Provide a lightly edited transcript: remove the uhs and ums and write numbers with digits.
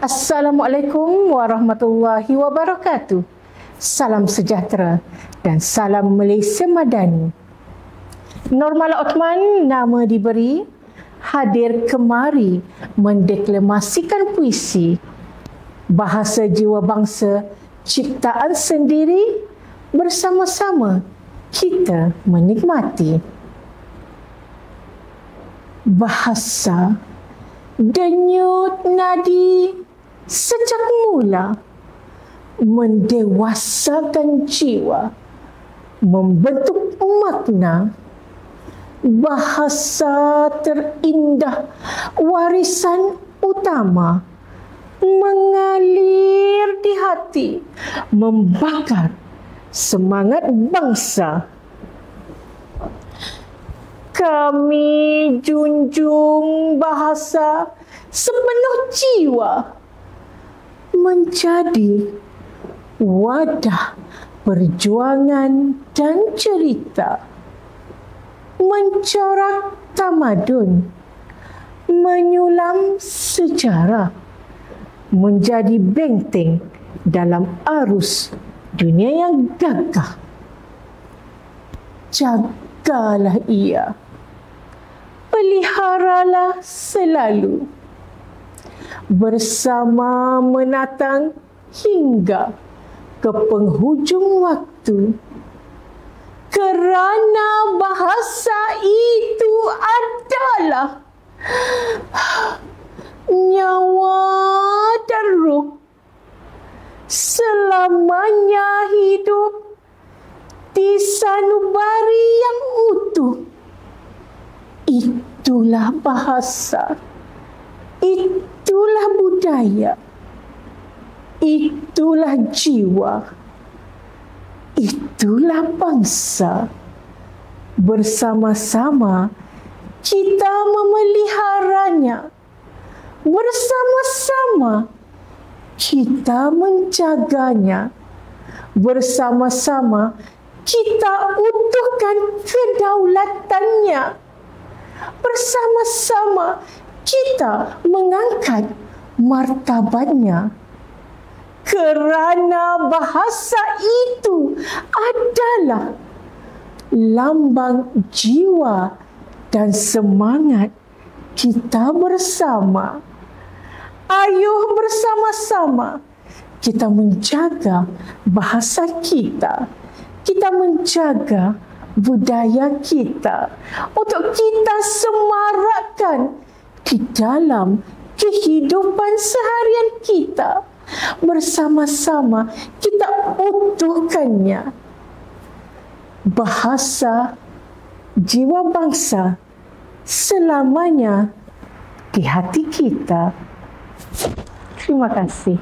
Assalamualaikum warahmatullahi wabarakatuh. Salam sejahtera dan salam Malaysia Madani. Normala Othman nama diberi, hadir kemari mendeklamasikan puisi, bahasa jiwa bangsa, ciptaan sendiri, bersama-sama kita menikmati. Bahasa denyut nadi sejak mula mendewasakan jiwa, membentuk makna. Bahasa terindah, warisan utama, mengalir di hati, membakar semangat bangsa. Kami junjung bahasa sepenuh jiwa, menjadi wadah perjuangan dan cerita, mencorak tamadun, menyulam sejarah, menjadi benteng dalam arus dunia yang gagah. Jagalah ia, peliharalah selalu, bersama menatang hingga ke penghujung waktu. Kerana bahasa itu adalah nyawa dan ruh, selamanya hidup di sanubari yang utuh. Itulah bahasa, itulah budaya, itulah jiwa, itulah bangsa. Bersama-sama kita memeliharanya, bersama-sama kita menjaganya, bersama-sama kita utuhkan kedaulatannya, bersama-sama kita mengangkat martabatnya. Kerana bahasa itu adalah lambang jiwa dan semangat kita bersama. Ayuh bersama-sama kita menjaga bahasa kita, kita menjaga budaya kita, untuk kita semarakkan di dalam kehidupan seharian kita. Bersama-sama kita utuhkannya. Bahasa jiwa bangsa selamanya di hati kita. Terima kasih.